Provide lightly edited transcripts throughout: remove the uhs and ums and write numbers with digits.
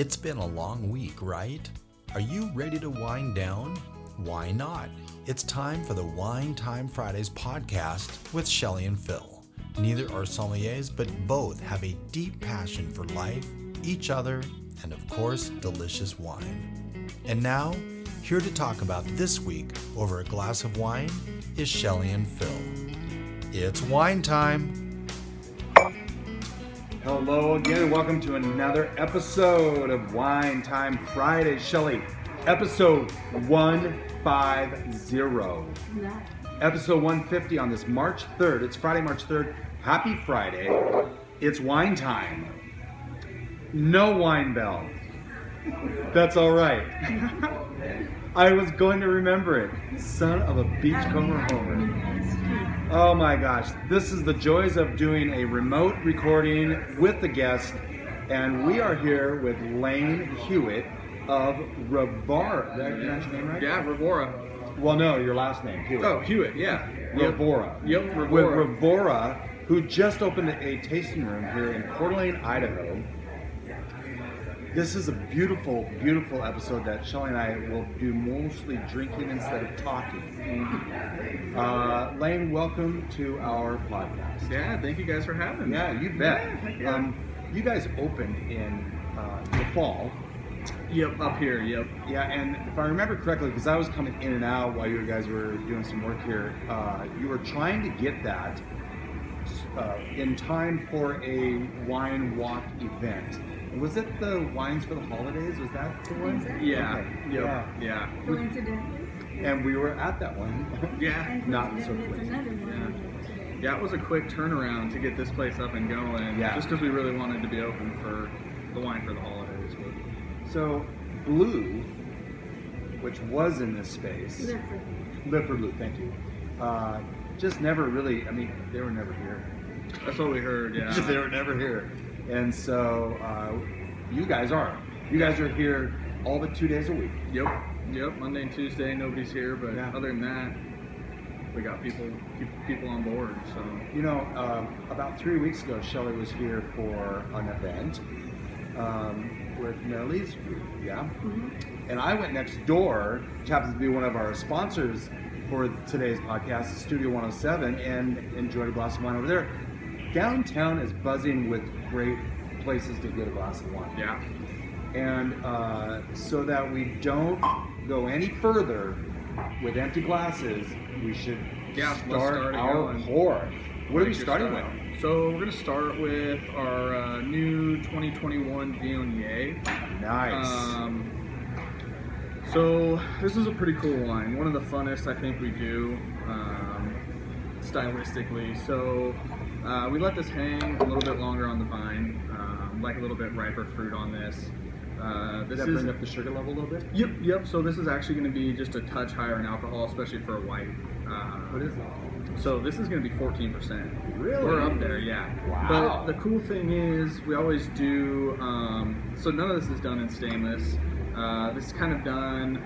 It's been a long week, right? Are you ready to wind down? Why not? It's time for the Wine Time Fridays podcast with Shelley and Phil. Neither are sommeliers, but both have a deep passion for life, each other, and of course, delicious wine. And now, here to talk about this week over a glass of wine is Shelley and Phil. It's wine time. Hello again, and welcome to another episode of Wine Time Friday. Shelley, episode 150. Episode 150 on this March 3rd. It's Friday, March 3rd. Happy Friday. It's wine time. No wine bell. That's all right. I was going to remember it. Son of a beachcomber homer. Oh my gosh, this is the joys of doing a remote recording with the guest, and we are here with Lane Hewett of Rivaura. Did I pronounce your name right? Yeah, Rivaura. Well, no, your last name, Hewett. Oh, Hewett, yeah. Rivaura. Yep, With Rivaura. Rivaura, who just opened a tasting room here in Coeur, Idaho. This is a beautiful, beautiful episode that Shelley and I will do mostly drinking instead of talking. Lane, welcome to our podcast. Yeah, thank you guys for having me. Yeah, you bet. Yeah, heck yeah. You guys opened in the fall. Yep, up here, yep. Yeah, and if I remember correctly, because I was coming in and out while you guys were doing some work here, you were trying to get that in time for a wine walk event. Was it the Wines for the Holidays? Was that the one? Yeah, Okay. yep, yeah. Coincidentally. And we were at that one. Yeah. Not so It's quick. another one today. Yeah, it was a quick turnaround to get this place up and going. Yeah. Just because we really wanted to be open for the Wine for the Holidays. So, Blue, which was in this space, Live for Blue, thank you, just never really, I mean, they were never here. That's what we heard, yeah. They were never here. And so, you guys are. You guys are here all but 2 days a week. Yep, Monday and Tuesday, nobody's here, but Yeah. other than that, we got people on board, so. You know, about 3 weeks ago, Shelley was here for an event with Nelly's group, yeah? Mm-hmm. And I went next door, which happens to be one of our sponsors for today's podcast, Studio 107, and enjoyed a glass of wine over there. Downtown is buzzing with great places to get a glass of wine. Yeah. And so that we don't go any further with empty glasses, we should Yeah, let's start start it our going. pour. What are we Make your starting start. with? So we're going to start with our new 2021 Viognier. Nice. So this is a pretty cool wine. One of the funnest I think we do stylistically. So we let this hang a little bit longer on the vine, like a little bit riper fruit on this. Does that bring up the sugar level a little bit? Yep. So this is actually going to be just a touch higher in alcohol, especially for a white. What is that? So this is going to be 14%. Really? We're up there, yeah. Wow. But the cool thing is we always do, so none of this is done in stainless. This is kind of done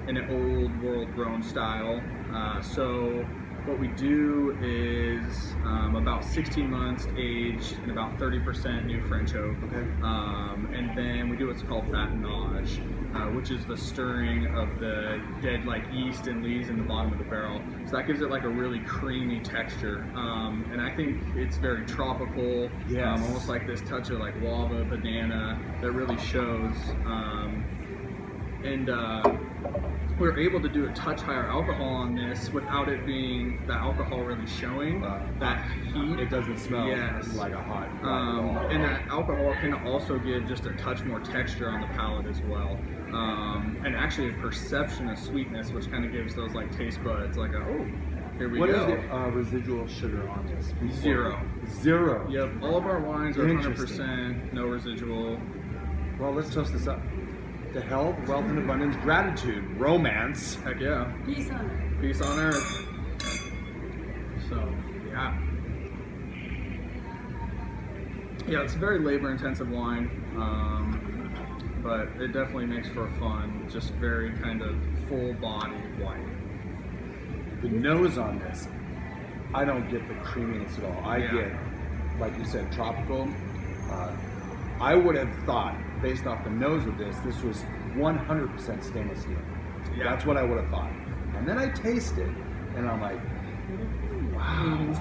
in an old world grown style. So what we do is about 16 months aged and about 30% new French oak. Okay. And then we do what's called batonnage, which is the stirring of the dead like yeast and leaves in the bottom of the barrel. So that gives it like a really creamy texture. And I think it's very tropical, Yes. almost like this touch of like guava, banana that really shows. We were able to do a touch higher alcohol on this without it being the alcohol really showing that heat. It doesn't smell Yes. like a hot. And that alcohol can also give just a touch more texture on the palate as well. And actually a perception of sweetness, which kind of gives those like taste buds like, oh, here we What go. is the residual sugar on this? Zero. Zero. Yep, all of our wines are Interesting. 100%, no residual. Well, let's toast this up. To health, wealth, and abundance, gratitude, romance. Heck yeah. Peace on earth. Peace on earth. So, yeah. Yeah, it's a very labor-intensive wine, but it definitely makes for a fun, just very kind of full-bodied wine. The nose on this, I don't get the creaminess at all. I Yeah. get, like you said, tropical, I would have thought, based off the nose of this was 100% stainless steel. Yeah. That's what I would have thought. And then I taste it, and I'm like, wow,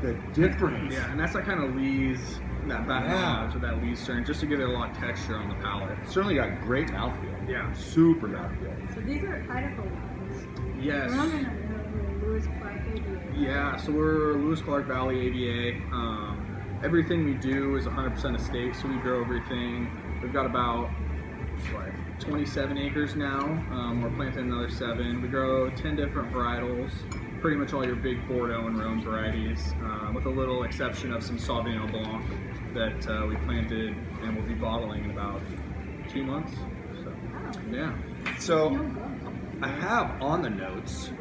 the difference. Yeah, and that's like kind of Lee's, that back notch or that Lee's strain, just to give it a lot of texture on the palate. It's certainly got great mouthfeel. Yeah. Super mouthfeel. So these are Idaho wines. Yes. We're on the Lewis Clark ABA. Yeah, so we're Lewis Clark Valley ABA. Everything we do is 100% estate, so we grow everything. We've got about 27 acres now. We're planting another 7. We grow 10 different varietals, pretty much all your big Bordeaux and Rhone varieties, with a little exception of some Sauvignon Blanc that we planted and will be bottling in about 2 months. So, yeah. So I have on the notes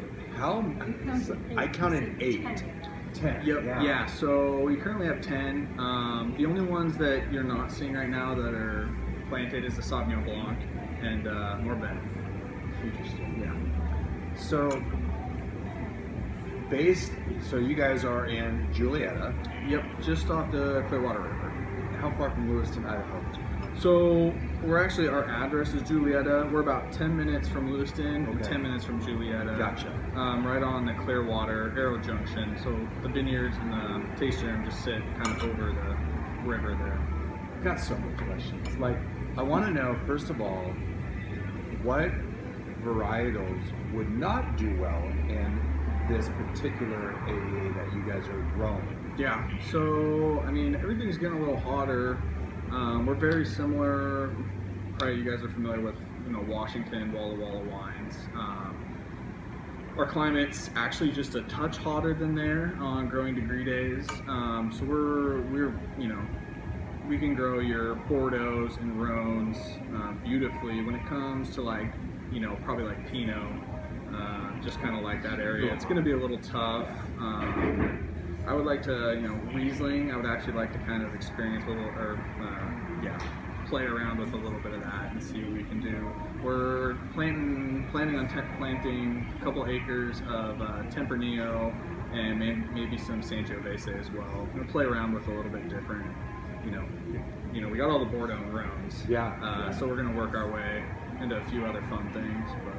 I counted 8. 10. Yep. Yeah. So we currently have 10. The only ones that you're not seeing right now that are planted is the Sauvignon Blanc and Morbet. Interesting. Yeah. So you guys are in Julietta. Yep. Just off the Clearwater River. How far from Lewiston, Idaho? So we're actually, our address is Julietta. We're about 10 minutes from Lewiston and Okay. 10 minutes from Julietta. Gotcha. Right on the Clearwater Arrow Junction. So the vineyards and the tasting room just sit kind of over the river there. I've got so many questions. Like, I want to know, first of all, what varietals would not do well in this particular AA that you guys are growing? Yeah, so I mean, everything's getting a little hotter. We're very similar. Probably you guys are familiar with, Washington, Walla Walla wines. Our climate's actually just a touch hotter than there on growing degree days. So we're we can grow your Bordeaux's and Rhones beautifully. When it comes to probably like Pinot, just kind of like that area, it's going to be a little tough. I would like to, Riesling, I would actually like to kind of experience play around with a little bit of that and see what we can do. We're planning on planting a couple acres of Tempranillo and maybe some Sangiovese as well. We're going to play around with a little bit different, we got all the Bordeaux and Rhones. Yeah. So we're going to work our way into a few other fun things. But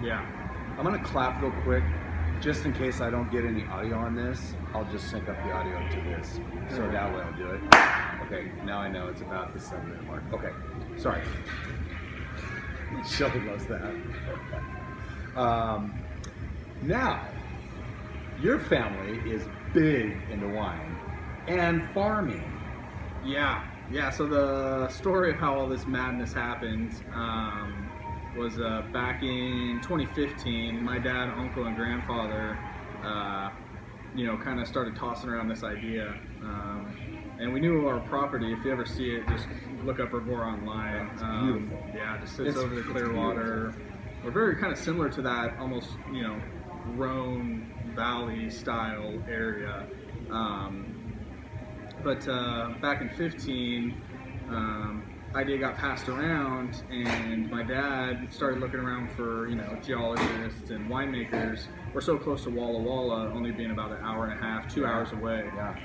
yeah. I'm going to clap real quick. Just in case I don't get any audio on this, I'll just sync up the audio to this. So that way I'll do it. Okay, now I know it's about the 7-minute mark. Okay, sorry. Shelley loves that. Now, your family is big into wine and farming. Yeah, so the story of how all this madness happened was back in 2015. My dad, uncle, and grandfather, kind of started tossing around this idea. And we knew our property. If you ever see it, just look up Rivaura online. It's beautiful. Yeah, it just sits over the Clearwater. We're very kind of similar to that, almost, Rhone Valley style area. But back in 15, idea got passed around, and my dad started looking around for, geologists and winemakers. We're so close to Walla Walla, only being about an hour and a half, 2 hours away. Yeah.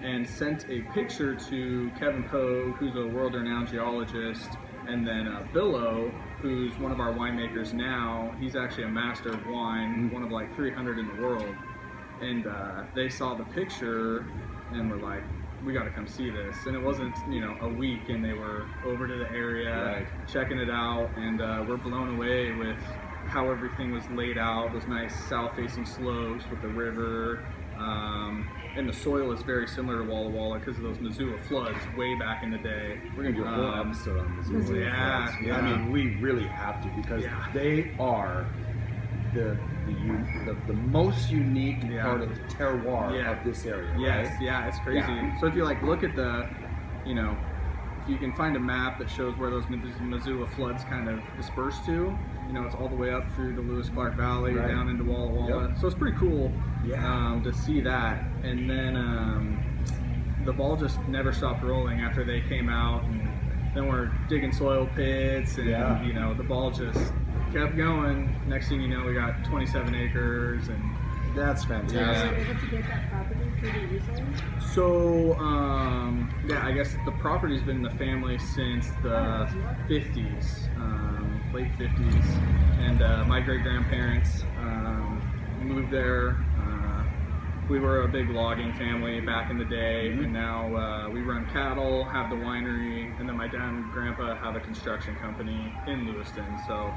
And sent a picture to Kevin Pogue, who's a world-renowned geologist, and then Billow, who's one of our winemakers now. He's actually a master of wine, one of like 300 in the world. And they saw the picture and were like, we got to come see this. And it wasn't, a week, and they were over to the area, checking it out, and we're blown away with how everything was laid out, those nice south-facing slopes with the river. And the soil is very similar to Walla Walla because of those Missoula Floods way back in the day. We're going to do a whole episode on Missoula Floods. Yeah. I mean, we really have to, because they are the most unique part of the terroir of this area. Yes, right? yeah, it's crazy. Yeah. So if you look at the, if you can find a map that shows where those Missoula Floods kind of disperse to, it's all the way up through the Lewis Clark Valley, down into Walla Walla. Yep. So it's pretty cool to see that. And then the ball just never stopped rolling after they came out, and then we're digging soil pits, and the ball just kept going. Next thing you know, we got 27 acres, and that's fantastic. Were you able to get that property? pretty recently? So, yeah, I guess the property's been in the family since the 50s, late 50s. And my great-grandparents moved there. We were a big logging family back in the day, and now we run cattle, have the winery, and then my dad and grandpa have a construction company in Lewiston. So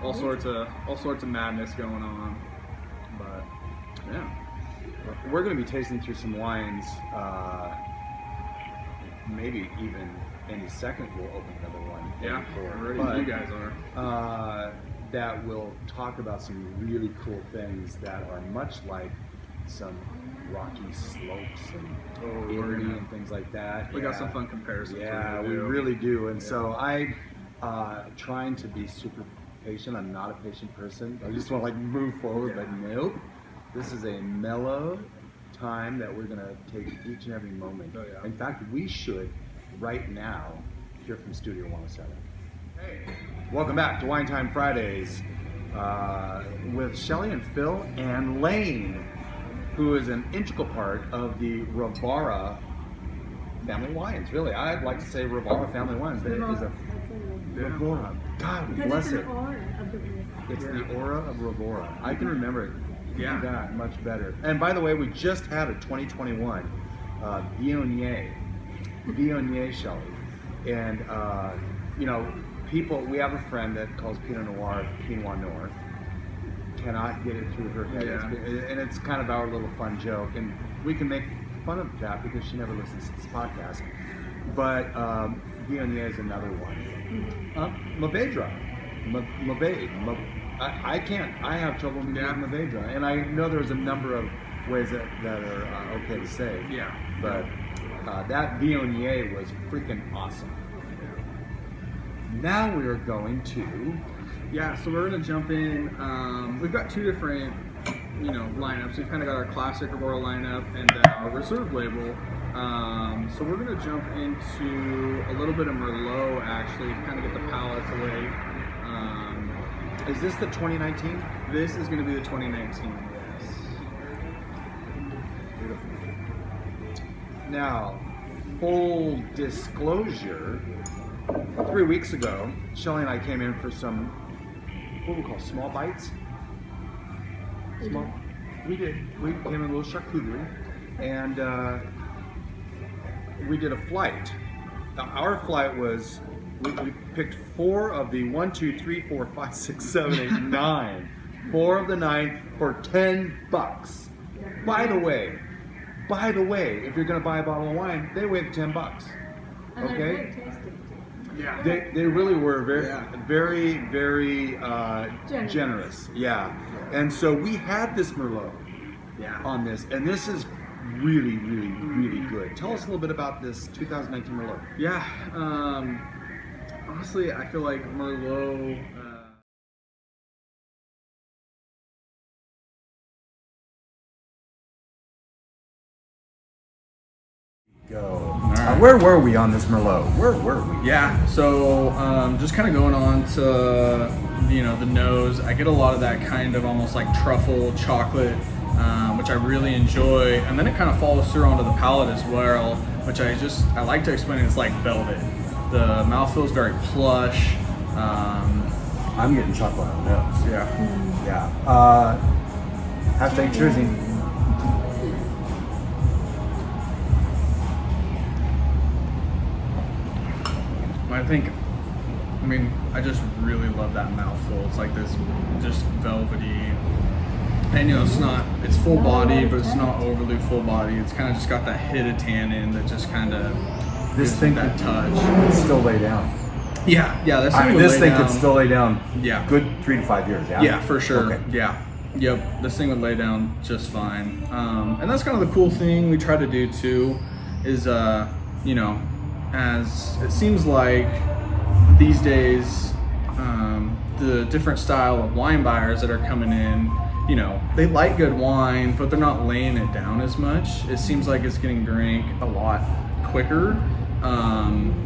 all sorts of madness going on. But yeah. We're going to be tasting through some wines. Maybe even any second we'll open another one. Yeah, But, already you guys are. that will talk about some really cool things that are much like some rocky slopes and Italy and things like that. We got some fun comparisons. Yeah, we really do. And so I trying to be super patient. I'm not a patient person. I just want to like move forward, but nope. This is a mellow time that we're going to take each and every moment. Oh, yeah. In fact, we should right now hear from Studio 107. Hey, welcome back to Wine Time Fridays with Shelley and Phil and Lane, who is an integral part of the Rivaura family wines. Really, I'd like to say Rivaura family wines. That is a Rivaura. God bless it. It's the aura of Rivaura. I can remember it. Yeah. That much better. And by the way, we just had a 2021 Viognier Shelley. And, you know, we have a friend that calls Pinot Noir Pinot Noir. Cannot get it through her head. Yeah. And it's kind of our little fun joke. And we can make fun of that because she never listens to this podcast. But Viognier is another one. Mourvedre. I can't. I have trouble with Mourvedre, and I know there's a number of ways that are okay to say. Yeah. But that Viognier was freaking awesome. Now we are going to. Yeah. So we're gonna jump in. We've got two different, lineups. We've kind of got our classic Rivaura lineup and then our reserve label. So we're gonna jump into a little bit of Merlot actually, to kind of get the palates away. Is this the 2019? This is going to be the 2019, yes. Beautiful. Now, full disclosure, 3 weeks ago, Shelley and I came in for some, what we call small bites. We did. We came in a little charcuterie, and we did a flight. Now, our flight was, we picked 4 of the 1, 2, 3, 4, 5, 6, 7, 8, 9. 4 of the 9 for $10. By the way, if you're going to buy a bottle of wine, they weigh $10. And Okay? they're very tasty. Yeah. They really were very Generous. generous. Yeah. And so we had this Merlot on this, and this is really, really, really good. Tell us a little bit about this 2019 Merlot. Yeah. Honestly, I feel like Merlot. Go. Where were we on this Merlot? Where were we? Yeah, so just kind of going on to the nose, I get a lot of that kind of almost like truffle chocolate, which I really enjoy, and then it kind of follows through onto the palate as well, which I like to explain it's like velvet. The mouthfeel is very plush. I'm getting chocolate on the nose. Yeah. Yeah. Hashtag choosing. I just really love that mouthful. It's like this just velvety, and it's full body, but it's not overly full body. It's kind of just got that hit of tannin that just kind of This thing that touch. could still lay down. Yeah, this This thing could still lay down. Yeah. Good 3 to 5 years. Yeah. Yeah, for sure. Okay. Yeah. Yep. This thing would lay down just fine. And that's kind of the cool thing we try to do too, is as it seems like these days, the different style of wine buyers that are coming in, they like good wine, but they're not laying it down as much. It seems like it's getting drank a lot quicker.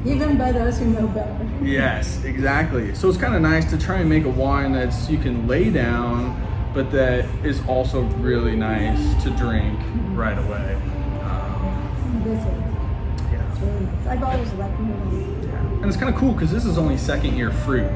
Even by those who know better. Yes, exactly. So it's kind of nice to try and make a wine that's you can lay down, but that is also really nice to drink right away. visit. Yeah. It's really nice. I've always liked Merlot. And it's kind of cool because this is only second year fruit.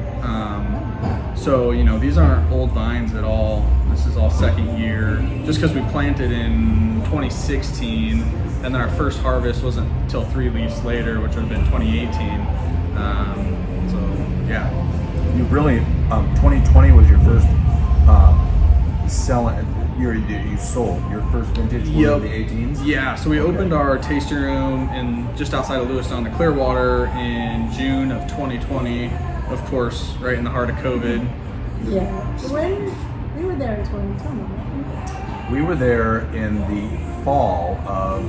So, these aren't old vines at all. This is all second year. Just because we planted in 2016, and then our first harvest wasn't until 3 leaves later, which would have been 2018. So, yeah. You really, 2020 was your first selling. You sold your first vintage one of the 18s? Yeah, so we opened our tasting room in just outside of Lewiston, the Clearwater, in June of 2020. Of course, right in the heart of COVID. Yeah. When we were there in 2020, right? We were there in the fall of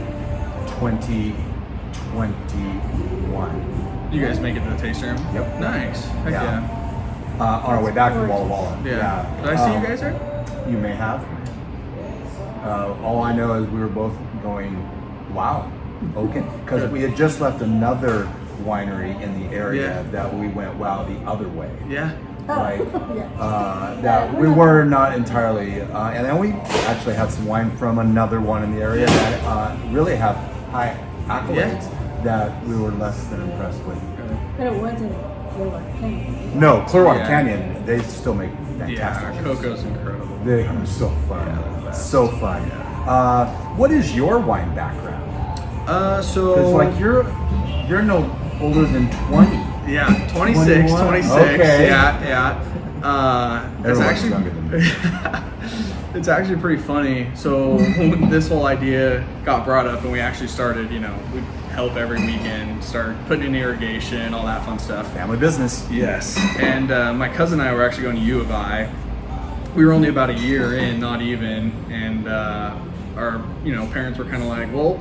2021. You guys make it to the tasting room? Yep. Nice. Heck Yeah. On our way back from Walla Walla. Yeah. Did I see you guys there? You may have. All I know is we were both going, wow, okay. Because we had just left another winery in the area that we went, wow, the other way. Yeah. Like, Yeah. that we were not entirely, and then we actually had some wine from another one in the area that really have high accolades that we were less than impressed with. But it wasn't Clearwater Canyon. No, Clearwater Yeah. Canyon, they still make fantastic Yeah, juices. cocoa's incredible. They are so fun. Yeah. So fun. What is your wine background? So Because like you're no older than 20. yeah, 26, 21? 26. Okay. Yeah. It's Everyone's actually younger than me. it's actually pretty funny. So when this whole idea got brought up and we actually started, we help every weekend, start putting in irrigation, all that fun stuff. Family business. Yes. And my cousin and I were actually going to U of I. We were only about a year in, not even, and our parents were kind of like, well,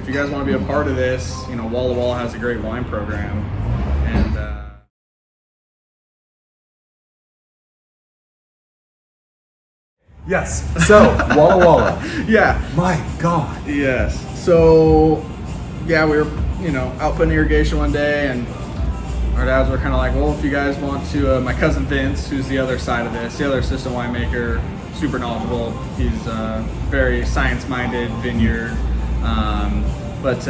if you guys want to be a part of this, Walla Walla has a great wine program, and Yes. So Walla Walla. yeah, My God. yes. So yeah, we were out putting irrigation one day, and our dads were kind of like, well, if you guys want to, my cousin Vince, who's the other side of this, the other assistant winemaker, super knowledgeable. He's very science-minded vineyard. But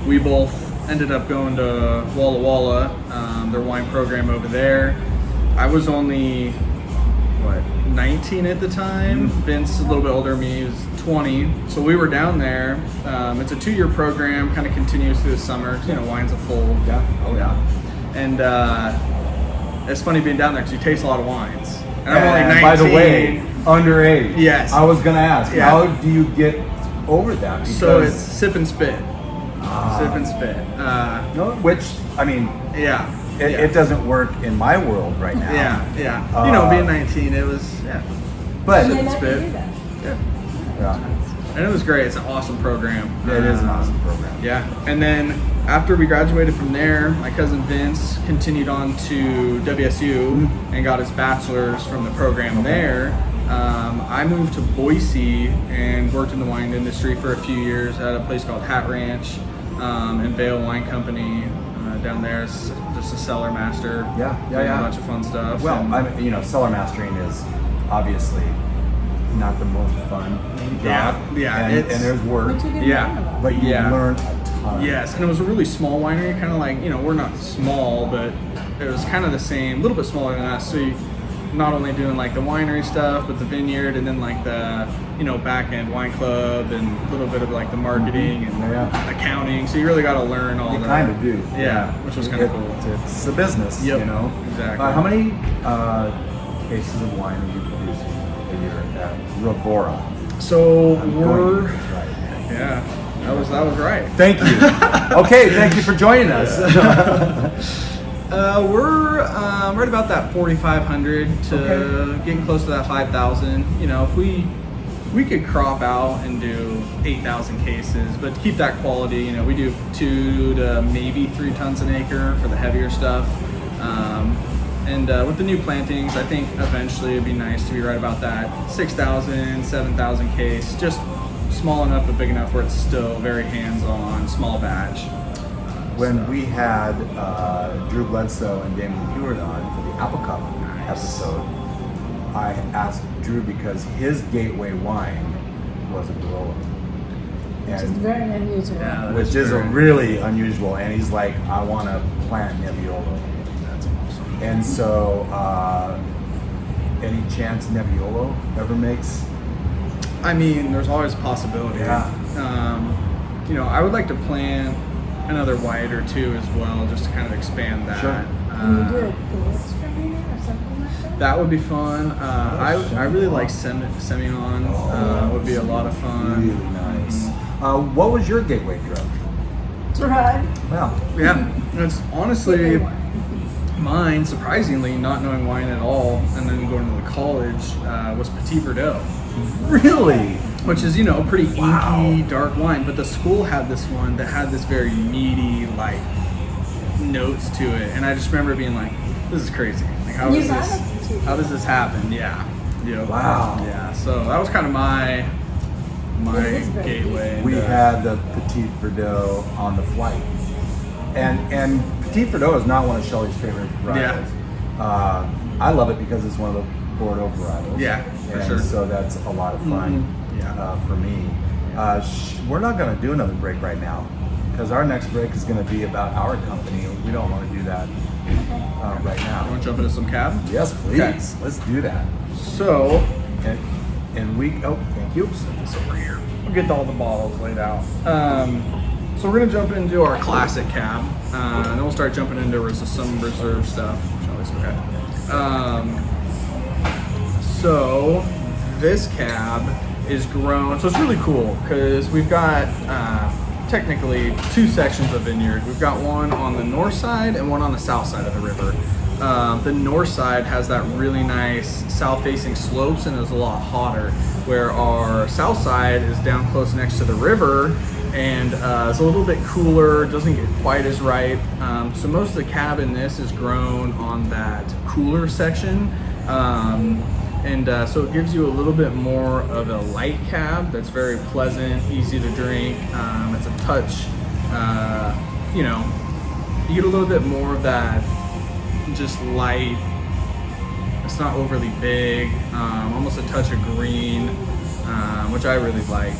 we both ended up going to Walla Walla, their wine program over there. I was only, 19 at the time. Vince, a little bit older than me, he was 20. So we were down there. It's a 2-year program, kind of continues through the summer. Wine's a full. Yeah. Oh yeah. And it's funny being down there because you taste a lot of wines. And I'm only 19. By the way, underage. Yes. I was gonna ask, Yeah. how do you get over that? Because, So it's sip and spit. Sip and spit. no, which I mean, Yeah. it doesn't work in my world right now. Yeah. Being 19, it was, But And they Sip and let you spit. do that. yeah, And it was great. It's an awesome program. it is an awesome program. Yeah. And then after we graduated from there, my cousin Vince continued on to WSU and got his bachelor's from the program there. I moved to Boise and worked in the wine industry for a few years at a place called Hat Ranch and Vale Wine Company down there. It's just a cellar master. Yeah. Doing a bunch of fun stuff. Well, And- cellar mastering is obviously not the most fun job. Yeah, and it's- there's work, But you did Yeah. learn a lot. but you Yeah. learn a ton. Yes, and it was a really small winery, kind of like, we're not small, but it was kind of the same, a little bit smaller than us. So you not only doing like the winery stuff, but the vineyard, and then like the, back end wine club, and a little bit of like the marketing and Yeah. accounting. So you really got to learn all You that. kind of do. Yeah, which was kind of cool. It's a business, Yep, you know. exactly. How many cases of wine are you producing a year at Rivaura? So I'm going to we're, get this right. yeah, that was right. Thank you. Okay, thank you for joining us. We're right about that 4,500 to getting close to that 5,000. If we could crop out and do 8,000 cases, but to keep that quality, we do 2 to maybe 3 tons an acre for the heavier stuff. And with the new plantings, I think eventually it'd be nice to be right about that 6,000, 7,000 case, just small enough but big enough where it's still very hands-on, small batch. When we had Drew Bledsoe and Damon Hewett on for the Apple Cup episode, I asked Drew because his gateway wine was a Barolo. Which is very unusual. Yeah. which is a really unusual. And he's like, I want to plant Nebbiolo. That's awesome. And so, any chance Nebbiolo ever makes? I mean, there's always a possibility. Yeah. You know, I would like to plant another white or two as well, just to kind of expand that. Sure. Can you do a Gewürztraminer or something like that? That would be fun. I really like Semillon. Would be a lot of fun. Really nice. What was your gateway drug? Right. Well, Yeah, it's honestly mine. Surprisingly, not knowing wine at all, and then going to the college was Petit Verdot, really? which is, you know, pretty inky, Wow. dark wine. But the school had this one that had this very meaty, like, notes to it, and I just remember being like, "This is crazy. Like, how You is got this? a Petit How does this happen?" Yeah. Yeah. Wow. Yeah. So that was kind of my It is very gateway. We into- had the Petit Verdot on the flight, and Petit Verdot is not one of Shelley's favorite varietals. I love it because it's one of the Bordeaux varietals. Yeah, for and sure. So that's a lot of fun. Yeah. For me. We're not going to do another break right now because our next break is going to be about our company. We don't want to do that right You now. want to jump into some cab? Yes, please. Okay. Let's do that. So And we. Oh, thank you. Set this over here. we'll get all the bottles laid out. So we're gonna jump into our classic cab, and then we'll start jumping into some reserve stuff. Okay. So this cab is grown. So it's really cool because we've got technically two sections of vineyard. We've got one on the north side and one on the south side of the river. The north side has that really nice south-facing slopes and is a lot hotter, where our south side is down close next to the river and it's a little bit cooler, doesn't get quite as ripe. So most of the cab in this is grown on that cooler section. So it gives you a little bit more of a light cab that's very pleasant, easy to drink. It's a touch, you know, you get a little bit more of that just light. It's not overly big, almost a touch of green, which I really like.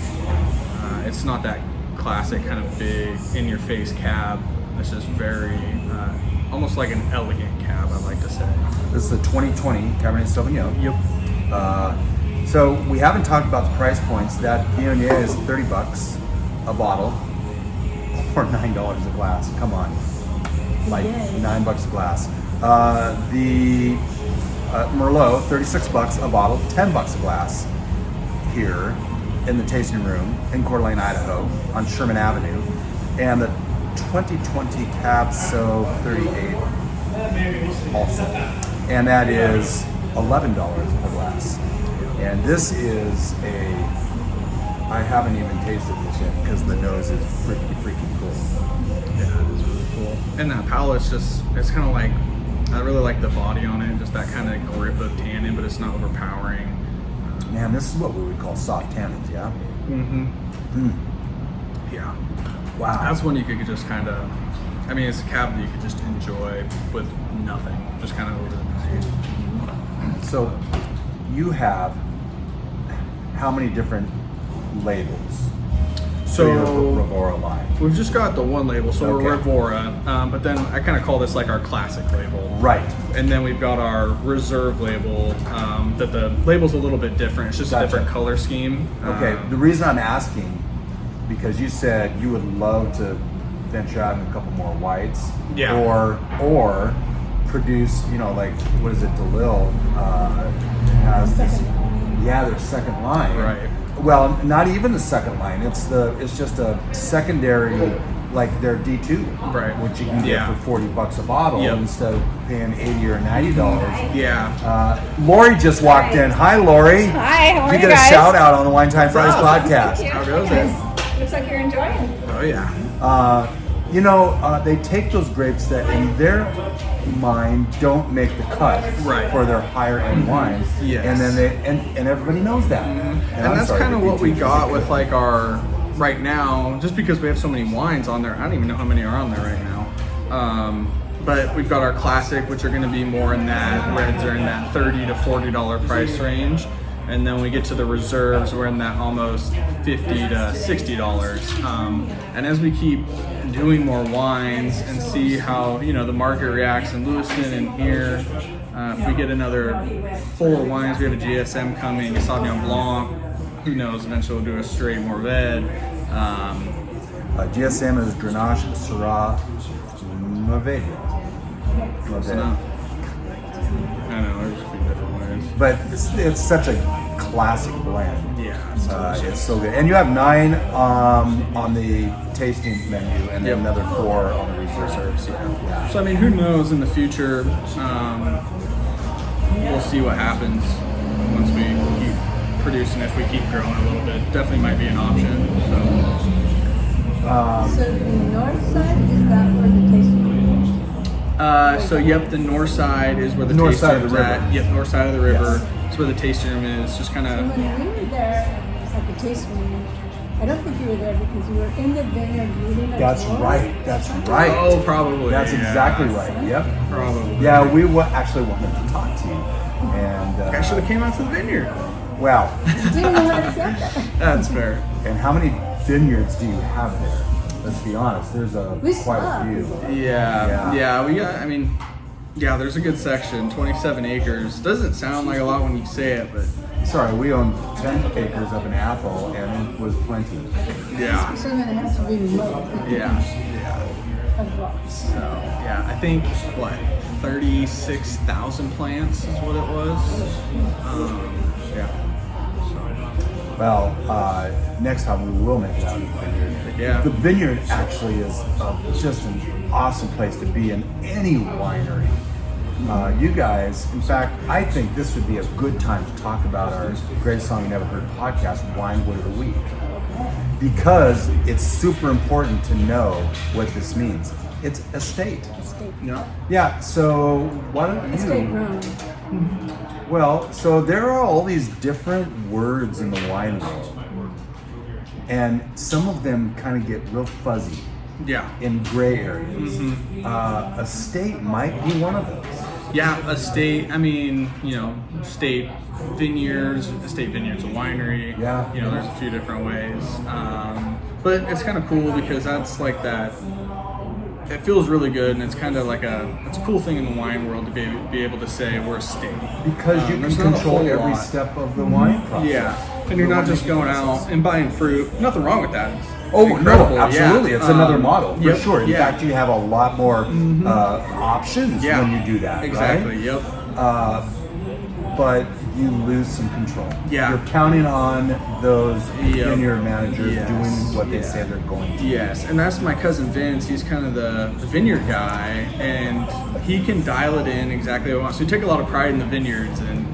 It's not that classic kind of big in-your-face cab. It's just very, almost like an elegant cab, I like to say. This is a 2020 Cabernet Sauvignon. Yep. So we haven't talked about the price points. That Viognier is $30 a bottle, or $9 a glass. Come on, like Yay. $9 a glass. The Merlot, $36 a bottle, $10 a glass. Here in the tasting room in Coeur, Idaho, on Sherman Avenue, and the 2020 Cab So 38 also, and that is $11 a glass. And this is I haven't even tasted this yet because the nose is pretty freaking cool. Yeah, it is really cool. And that palate's just, it's kind of like, I really like the body on it, just that kind of grip of tannin, but it's not overpowering. Man, this is what we would call soft tannins, yeah? Yeah. Wow. That's one you could just kind of, I mean, it's a cab that you could just enjoy with nothing, just kind of over the night. So you have how many different labels? So your Rivaura line. we've just got the one label, so we're Okay. Rivaura, but then I kind of call this like our classic label. Right. And then we've got our reserve label, that the label's a little bit different. It's just Gotcha. a different color scheme. Okay. The reason I'm asking, because you said you would love to venture out in a couple more whites. Yeah. Or produce, you know, like, what is it, DeLille has this, their second line. Right. Well, not even the second line. It's just a secondary, like their D2, Right. which you can get Yeah. for $40 a bottle Yep. instead of paying $80 or $90. Yeah. Lori just walked in. Hi, Lori. Hi, how are You you get guys? a shout out on the Wine Time Fridays podcast. How goes it? Looks like you're enjoying. Oh yeah. They take those grapes that in their mind don't make the cut Right. for their higher end wines. Yes. And then and everybody knows that. And that's kind of what we got with like our, right now, just because we have so many wines on there. I don't even know how many are on there right now. But we've got our classic, which are going to be more in that, reds are in that $30 to $40 price range. And then when we get to the reserves, we're in that almost $50 to $60. And as we keep doing more wines and see how, the market reacts in Lewiston and here, if we get another 4 wines, we have a GSM coming, a Sauvignon Blanc, who knows, eventually we'll do a straight Mourvèdre. GSM is Grenache, Syrah, Mourvèdre. I know, there's a few different ways. But it's such a classic blend. Yeah. It's so good. And you have 9 on the tasting menu and then another 4 on the reserves. Yeah. So, who knows in the future, we'll see what happens once we keep producing, if we keep growing a little bit. Definitely might be an option. So the north side, is that where the tasting room the north side is where the North tasting side of the room's river. at. Yep, north side of the river. Yes. That's where the tasting room is. Just kind So of. when we were there at the tasting room, I don't think you were there because you were in the vineyard reading. That's right. Oh, probably. That's exactly right. Yep. Probably. Yeah, we actually wanted to talk to you. And I should have came out to the vineyard. well, Didn't know how to get there. That's fair. and how many vineyards do you have there? Let's be honest. There's We quite saw. a few. Yeah. We got. There's a good section. 27 acres. Doesn't sound like a lot when you say it, but Sorry, we own 10 acres up in Athol, and it was plenty. yeah. So then it has to be low. Yeah. Of rocks. So I think 36,000 plants is what it was. Well, next time we will make it out of the vineyard. Yeah. The vineyard actually is just an awesome place to be in any winery. You guys, in fact, I think this would be a good time to talk about our Greatest Song You Never Heard podcast, Wine Word of the Week. Because it's super important to know what this means. It's estate. Estate. Yeah, so why don't you... Estate grown. Well, so there are all these different words in the wine world. And some of them kind of get real fuzzy Yeah. in gray areas. Estate might be one of those. Yeah, estate. State vineyards. Estate vineyards, a winery. Yeah. There's a few different ways. But it's kind of cool because that's like that. It feels really good, and it's kind of like it's a cool thing in the wine world to be able to say we're a state. Because you can there's not a control whole every lot. step of the wine process. Yeah, and you're not just going out and buying fruit. Nothing wrong with that. It's No, incredible. absolutely. Yeah. It's another model, for yep, sure. In yeah. fact, you have a lot more options Yeah. when you do that, Exactly. right? Yep. But you lose some control. Yeah. You're counting on those Yep. vineyard managers Yes. doing what they Yeah. say they're going to. Yes, and that's my cousin Vince. He's kind of the vineyard guy, and he can dial it in exactly what he wants. So we take a lot of pride in the vineyards. And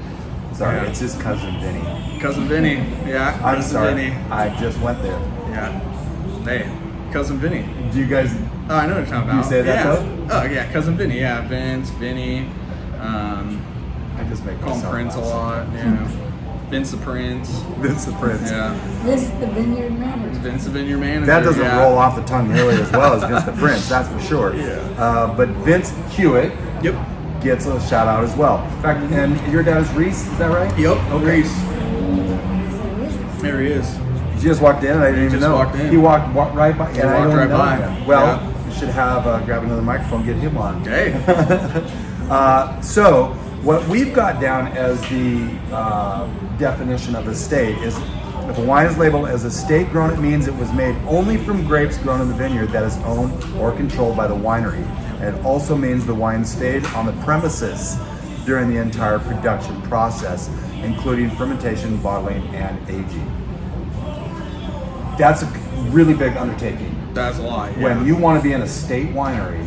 Sorry, Yeah. it's his cousin Vinny. cousin Vinny, yeah, I'm cousin sorry, Vinny, I just went there. yeah. Hey, cousin Vinny. Do you guys? Oh, I know what you're talking about. You say that yeah. though? Oh yeah, cousin Vinny. Yeah, Vince, Vinny. I just make Call him myself Prince a laugh. lot. Yeah. Vince the Prince. Vince the Prince. Yeah. This is the vineyard manager. Vince the vineyard manager. That doesn't yeah. roll off the tongue nearly as well as Vince the Prince, that's for sure. Yeah. But Vince Hewett Yep. gets a shout out as well. In fact, and your dad is Reese, is that right? Yep. Okay. Reese. There he is. You just walked in, I didn't even just know. walked in. He walked right by. He walked right by. Well, Yeah. you should have grab another microphone, get him on. Hey. So, what we've got down as the definition of estate is if a wine is labeled as estate grown, it means it was made only from grapes grown in the vineyard that is owned or controlled by the winery. And it also means the wine stayed on the premises during the entire production process, including fermentation, bottling, and aging. That's a really big undertaking. That's a lot. Yeah. When you want to be an estate winery,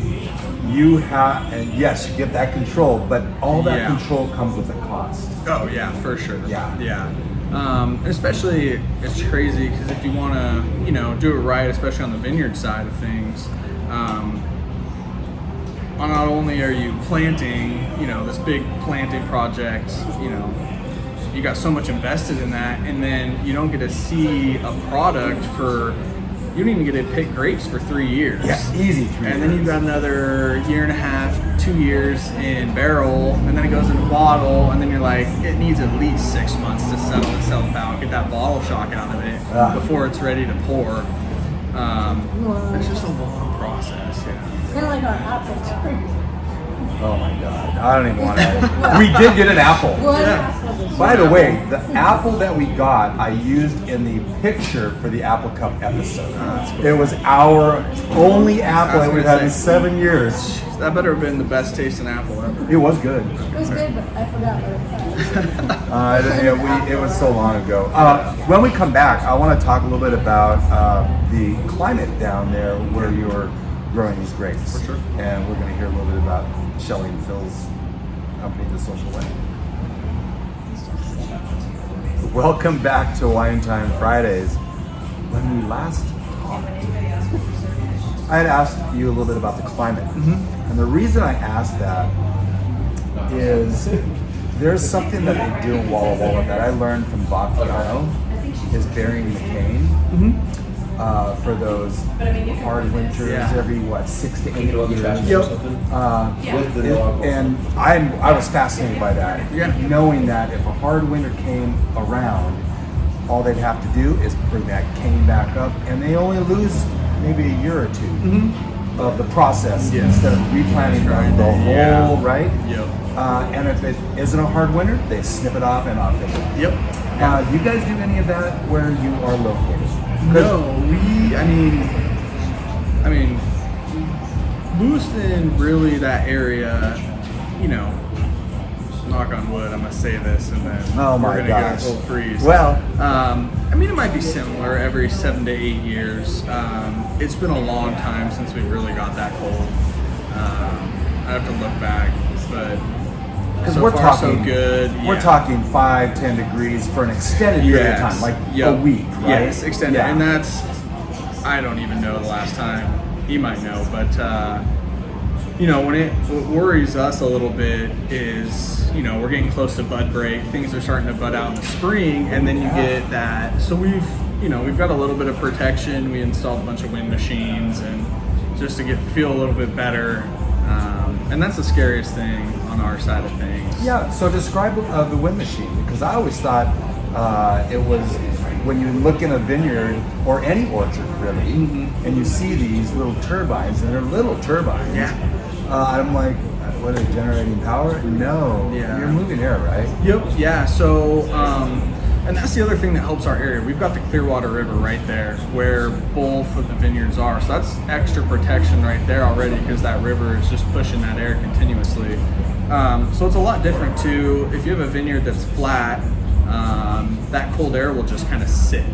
you have, and yes, you get that control, but all that Yeah. control comes with a cost. Oh yeah, for sure. Yeah. Yeah. Especially it's crazy because if you want to, do it right, especially on the vineyard side of things, not only are you planting, this big planting project, you got so much invested in that, and then you don't get to see a product for, you don't even get to pick grapes for 3 years. Yeah, easy 3 years. And then you've got another 1.5 2 years in barrel, and then it goes in a bottle, and then you're like, it needs at least 6 months to settle itself out, get that bottle shock out of it before it's ready to pour. It's just a long process. Yeah. It's kind of like our apples. Oh my God, I don't even want to. We did get an apple. By the way, the apple that we got, I used in the picture for the Apple Cup episode. Cool. It was our only apple that we've had in 7 years. That better have been the best tasting apple ever. It was good. It was good, but I forgot what it was. It was so long ago. When we come back, I want to talk a little bit about the climate down there where you're growing these grapes. For sure. And we're going to hear a little bit about Shelley and Phil's company, The Social Way. Welcome back to Wine Time Fridays. When we last talked, I had asked you a little bit about the climate. And the reason I asked that is there's something that they do in Walla Walla that I learned from Viognier is burying the cane for those hard winters every 6 to 8 years. And I was fascinated by that, knowing that if a hard winter came around, all they'd have to do is bring that cane back up, and they only lose maybe a year or two of the process instead of replanting the whole right. And if it isn't a hard winter, they snip it off and off they go. Do you guys do any of that where you are located? No, I mean, Lewiston, really that area, knock on wood, I'm going to say this and then we're going to get a cold freeze. Well, it might be similar every 7 to 8 years. It's been a long time since we really got that cold. I have to look back, but because so we're far talking, so good. We're talking 5-10 degrees for an extended period of time, like a week, right? Yes, extended, and that's, I don't even know the last time. He might know, but what worries us a little bit is, we're getting close to bud break. Things are starting to bud out in the spring, and then you get that. So we've got a little bit of protection. We installed a bunch of wind machines, and just to feel a little bit better. And that's the scariest thing on our side of things. Yeah, so describe the wind machine, because I always thought it was when you look in a vineyard or any orchard really, and you see these little turbines, and they're little turbines. I'm like, what are they generating power? No, you're moving air, right? Yeah, so, and that's the other thing that helps our area. We've got the Clearwater River right there where both of the vineyards are. So that's extra protection right there already, because that river is just pushing that air continuously. So it's a lot different too. If you have a vineyard that's flat, that cold air will just kind of sit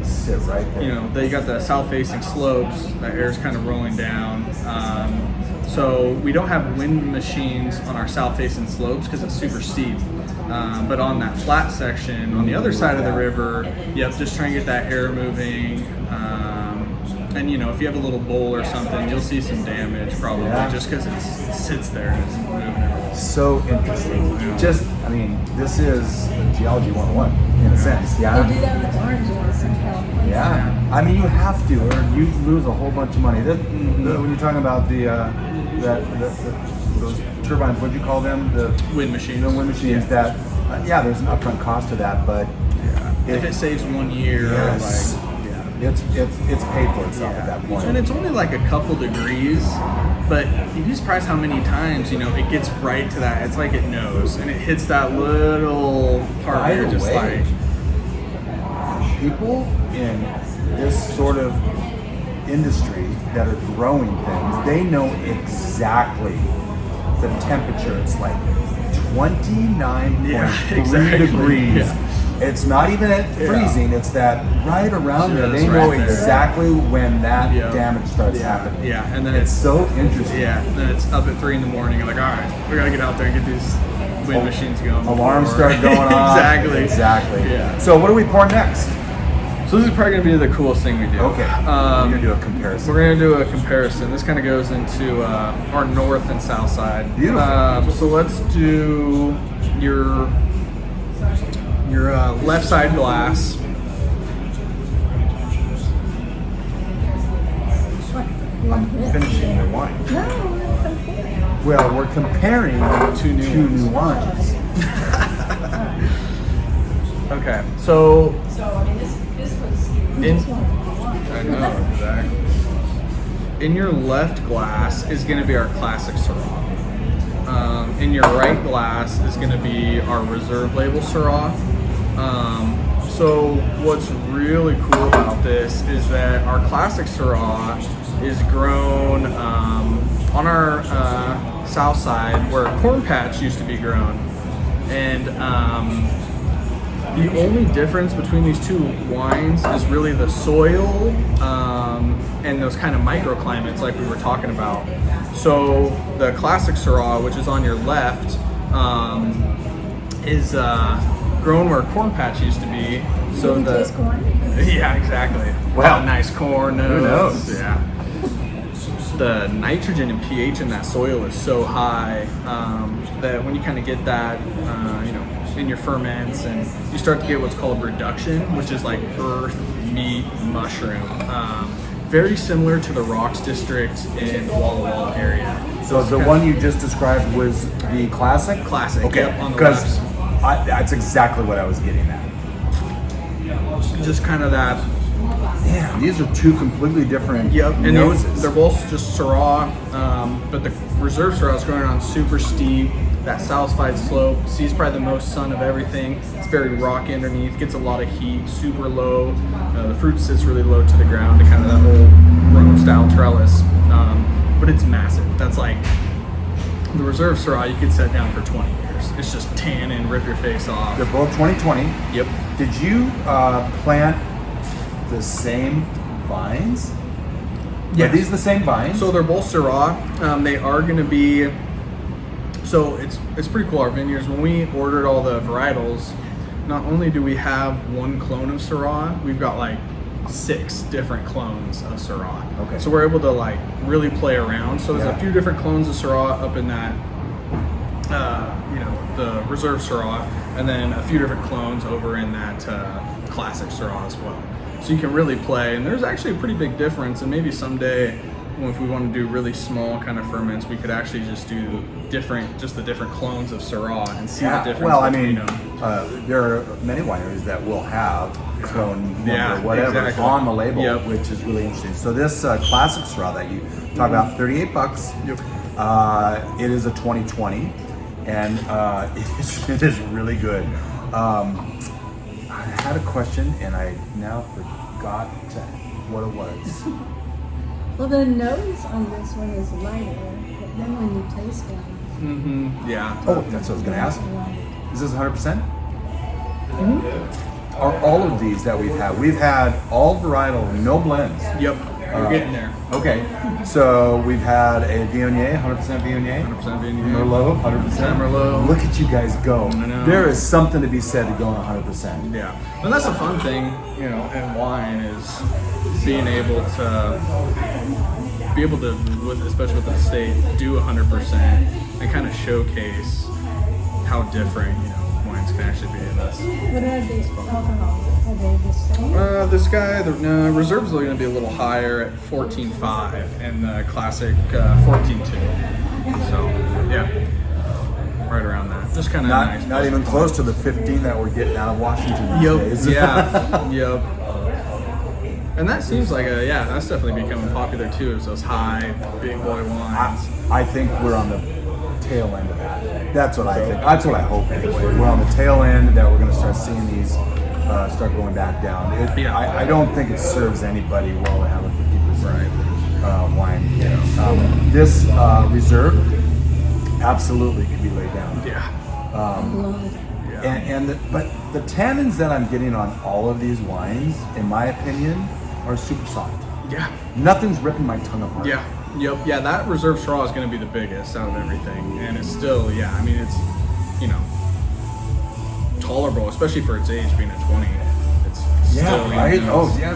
right there. They got the south-facing slopes. That air's kind of rolling down. So we don't have wind machines on our south-facing slopes because it's super steep. But on that flat section, on the other side of the river, just try and get that air moving. And if you have a little bowl or something, you'll see some damage probably just because it sits there and it's moving everywhere. So interesting. This is geology 101 in a sense. They do that with oranges in California. You have to, or you lose a whole bunch of money. When you're talking about those turbines, what do you call them? The wind machines. The wind machines. That there's an upfront cost to that, but if it saves 1 year, it's paid for itself at that point. And it's only like a couple degrees, but you'd be surprised how many times it gets right to that. It's like it knows, and it hits that little part where you're just like. People in this sort of industry that are growing things, they know exactly the temperature. It's like 29.3 degrees. It's not even at freezing, it's that right around there. They know exactly when that damage starts happening. And then it's so interesting. And then it's up at 3 a.m. You're like, all right, we gotta get out there and get these wind machines going. Alarms start going off. Exactly. So what do we pour next? So this is probably going to be the coolest thing we do. Okay. We're going to do a comparison. We're going to do a comparison. This kind of goes into our north and south side. Beautiful. So let's do your left side glass. I'm finishing the wine. No, we're comparing. Well, we're comparing Two new wines. Okay, so in, I I know, exactly. In your left glass is going to be our classic Syrah. In your right glass is going to be our reserve label Syrah. So what's really cool about this is that our classic Syrah is grown on our south side where a corn patch used to be grown. And the only difference between these two wines is really the soil and those kind of microclimates like we were talking about. So the classic Syrah, which is on your left, is grown where a corn patch used to be. So You can taste corn? Yeah, exactly. Wow. Nice corn notes. Who knows? Yeah. The nitrogen and pH in that soil is so high that when you kind of get that, in your ferments, and you start to get what's called reduction, which is like earth, meat, mushroom. Very similar to the Rocks District in the Walla Walla area. So the one you just described was the classic? Classic, Okay, yep, on the because left. that's exactly what I was getting at. Just kind of that. Yeah, these are two completely different And noses. they're both just Syrah, but the reserve Syrah is growing on super steep, that south side slope, sees probably the most sun of everything. It's very rocky underneath, gets a lot of heat, super low. The fruit sits really low to the ground to kind of that whole Rome style trellis, but it's massive. That's like the reserve Syrah you could set down for 20 years. It's just tannin, rip your face off. They're both 2020. Yep. Did you plant the same vines? Yes. Are these the same vines? So they're both Syrah. They are going to be. So it's pretty cool. Our vineyards, when we ordered all the varietals, not only do we have one clone of Syrah, we've got like 6 different clones of Syrah. Okay. So we're able to like really play around. So there's Yeah. a few different clones of Syrah up in that, the reserve Syrah, and then a few different clones over in that classic Syrah as well. So you can really play, and there's actually a pretty big difference. And maybe someday, if we want to do really small kind of ferments, we could actually just do the different clones of Syrah and see the difference. Well, I mean, between them. there are many wineries that will have clone number, Yeah, whatever, exactly. on the label, Yep. which is really interesting. So this classic Syrah that you talk about, $38. Yep. It is a 2020, and it is really good. I had a question, and I now forgot what it was. Well, the nose on this one is lighter, but then when you taste it, Yeah. Oh, that's what I was going to ask. light. Is this 100%? Are all of these that we've had all varietal, no blends. Yep. You're getting there. Okay, so we've had a Viognier, 100% Viognier. 100% Viognier. Merlot, 100%. Merlot. Look at you guys go. I know. There is something to be said to going 100%. Yeah, and that's a fun thing, in wine is being able to, especially with the state, do 100% and kind of showcase how different, wines can actually be. And that's What are these alcohol? Are they the same? this guy. The reserves are going to be a little higher at 14.5, and the classic 14.2. So yeah, right around that. Just kind of nice. Not even close to the 15 that we're getting out of Washington these days. Yeah. Yep. And that seems like that's definitely becoming popular too. Is those high big boy wines. I think we're on the tail end of that. That's what I think. That's what I hope anyway. We're on the tail end that we're going to start seeing these start going back down. I don't think it serves anybody well to have a 50% wine. This reserve absolutely can be laid down. But the tannins that I'm getting on all of these wines, in my opinion, are super soft. Yeah. Nothing's ripping my tongue apart. Yeah. Yep. Yeah, that reserve Syrah is going to be the biggest out of everything, and it's still, it's, tolerable, especially for its age being at 20. It's still, right.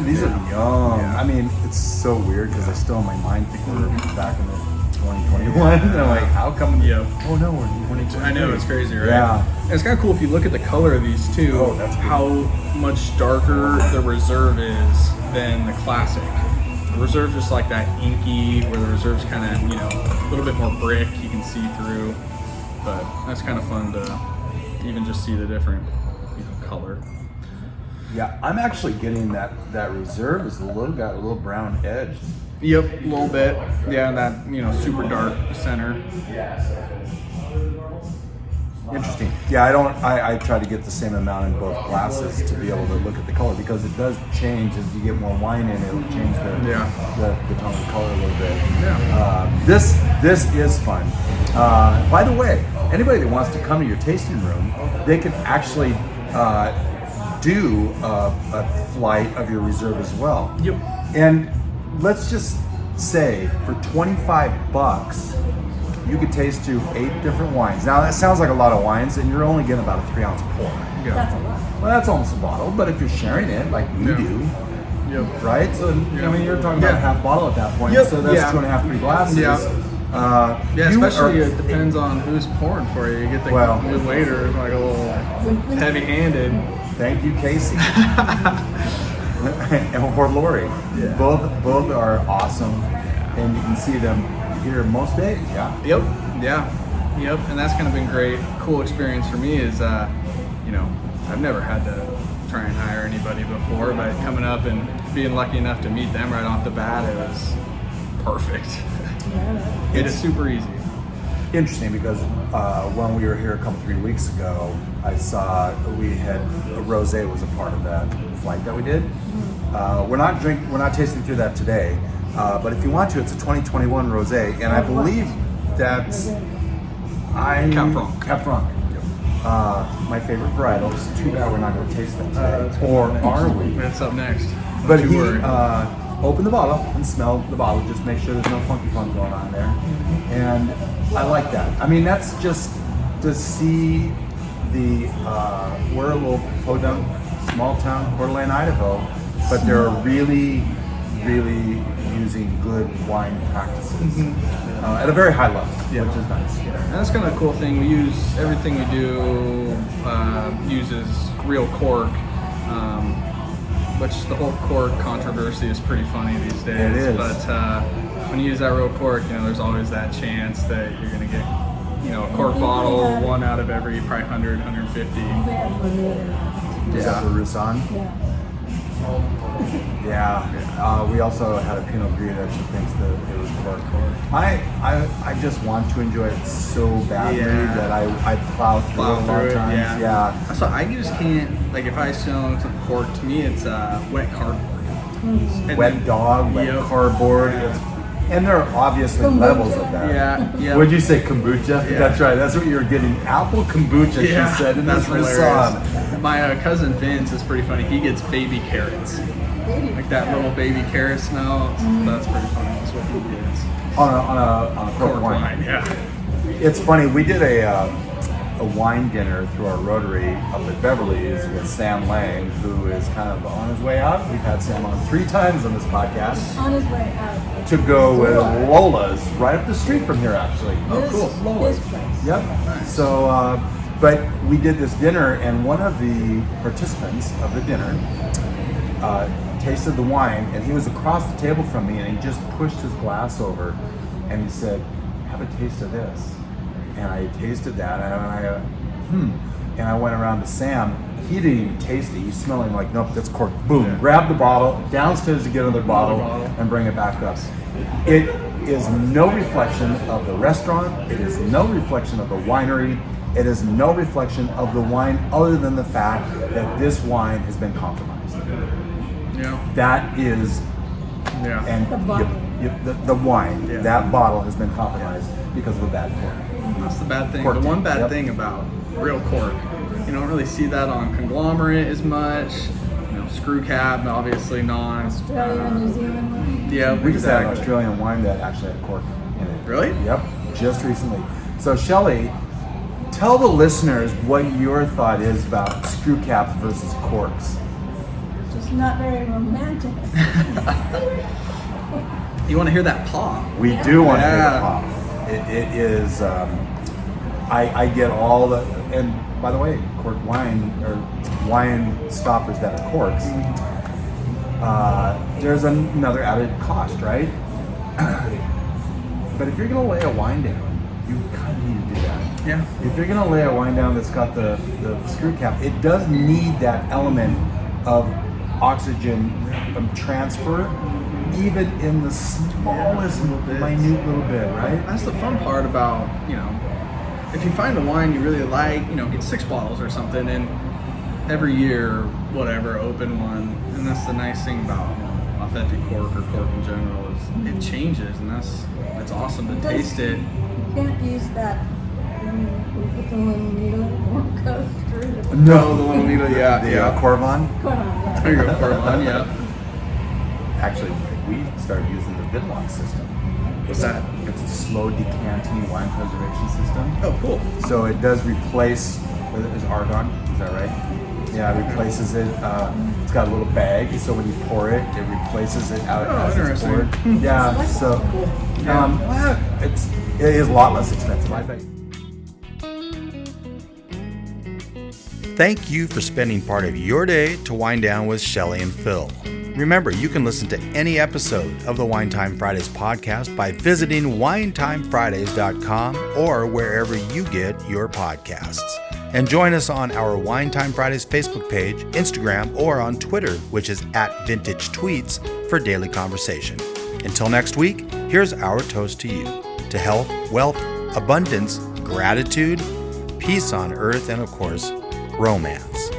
These are young. Yeah. I mean, it's so weird because I still in my mind think we're back in the 2021. And I'm like, how come? Yep. Oh no, we're in 2022. I know, it's crazy, right? Yeah. And it's kind of cool if you look at the color of these too. Oh, that's cool. How much darker the reserve is than the classic. Reserve just like that inky, where the Reserve's kind of, you know, a little bit more brick, you can see through. But that's kind of fun to even just see the different, you know, color. Yeah, I'm actually getting that Reserve is got a little brown edge. Yep, a little bit. Yeah, that, you know, super dark center. Interesting. Yeah, I try to get the same amount in both glasses to be able to look at the color, because it does change as you get more wine in. It'll change the tone of the color a little bit. Yeah. This is fun. By the way, anybody that wants to come to your tasting room, they can actually do a flight of your Reserve as well. Yep. And let's just say for $25, you could taste through 8 different wines. Now that sounds like a lot of wines, and you're only getting about a 3-ounce pour. Yeah. That's a lot. Well, that's almost a bottle, but if you're sharing it like we do, Yep. right? So, I mean, you're talking about a half bottle at that point, Yep. so that's 2.5, 3 glasses. Yeah. Especially it depends on who's pouring for you. You get the new waiter like a little heavy-handed. Thank you, Casey. or Lori. Yeah. Both are awesome, and you can see them here most days. Yeah. Yep. And that's kind of been great. Cool experience for me is, you know, I've never had to try and hire anybody before, but coming up and being lucky enough to meet them right off the bat, it was perfect. Yeah. It is super easy. Interesting, because when we were here a couple 3 weeks ago, I saw we had a rosé was a part of that flight that we did. We're not tasting through that today, but if you want to, it's a 2021 rosé, and I believe that's Cap Franc. My favorite varietal. It's too bad we're not going to taste that today, or are we? That's up next. But he opened the bottle and smelled the bottle, just make sure there's no funky fun going on there. And I like that. I mean, that's just to see we're a little podunk, small town, Coeur d'Alene, Idaho, but they're really, really using good wine practices at a very high level, which is nice. And that's kind of a cool thing. We use everything we do uses real cork. Which the whole cork controversy is pretty funny these days. It is. But when you use that real cork, you know, there's always that chance that you're going to get, you know, a cork bottle, one out of every probably 100, 150. We had one the other night. Is that the Roussan? Yeah. Yeah. We also had a Pinot Gris that she thinks that it was cork. I just want to enjoy it so badly that I plow through it a lot of times. Yeah. So I just can't, like, if I smell some cork, to me it's wet cardboard. Wet dog, wet cardboard. And there are obviously levels of that. Yeah. Would you say kombucha? Yeah. That's right. That's what you were getting. Apple kombucha, she said. And that's hilarious. hilarious. My cousin Vince is pretty funny. He gets baby carrots. Like that little baby carrot smell. That's pretty funny. That's what he gets. On a cork wine. Yeah. It's funny. We did a wine dinner through our Rotary up at Beverly's with Sam Lang, who is kind of on his way out. We've had Sam on 3 times on this podcast. On his way out. To go with Lola's right up the street from here, actually. This place. Yep. So, but we did this dinner, and one of the participants of the dinner tasted the wine, and he was across the table from me, and he just pushed his glass over, and he said, "Have a taste of this." And I tasted that, and I go, And I went around to Sam. He didn't even taste it. He's smelling like, nope, that's cork. Boom, grab the bottle, downstairs to get another bottle, and bring it back up. It is no reflection of the restaurant. It is no reflection of the winery. It is no reflection of the wine, other than the fact that this wine has been compromised. Yeah. That is, and The bottle. the wine, that bottle has been compromised because of a bad cork. That's the bad thing. Cork. The one bad Yep. thing about real cork, you don't really see that on conglomerate as much. You know, screw cap, obviously non. Australia, New Zealand one. Yeah, We just had an exactly. Australian wine that actually had cork in it. Really? Yep, just recently. So Shelley, tell the listeners what your thought is about screw caps versus corks. Just not very romantic. You want to hear that pop? We do want to hear Yeah. the pop. It is, I get all the, and by the way, cork wine, or wine stoppers that are corks, there's another added cost, right? But if you're going to lay a wine down, you kind of need to do that. Yeah. If you're going to lay a wine down that's got the screw cap, it does need that element of oxygen transfer, even in the smallest, minute little bit, right? That's the fun part about, if you find a wine you really like, get 6 bottles or something, and every year, whatever, open one. And that's the nice thing about authentic cork or cork in general is it changes, and that's awesome to taste it. You can't use that when you put the little needle or go through the... No, the little needle, yeah. Corvan. Yeah. There you go, Corvan, yeah. Actually, we started using the Vidlock system. What's that? It's a slow decanting wine preservation system. Oh, cool. So it does replace, is argon, is that right? Yeah, it replaces it. It's got a little bag, so when you pour it, it replaces it out as it's poured. Yeah, so it is a lot less expensive, I think. Thank you for spending part of your day to wind down with Shelley and Phil. Remember, you can listen to any episode of the Wine Time Fridays podcast by visiting winetimefridays.com or wherever you get your podcasts. And join us on our Wine Time Fridays Facebook page, Instagram, or on Twitter, which is @VintageTweets, for daily conversation. Until next week, here's our toast to you, to health, wealth, abundance, gratitude, peace on earth, and of course, romance.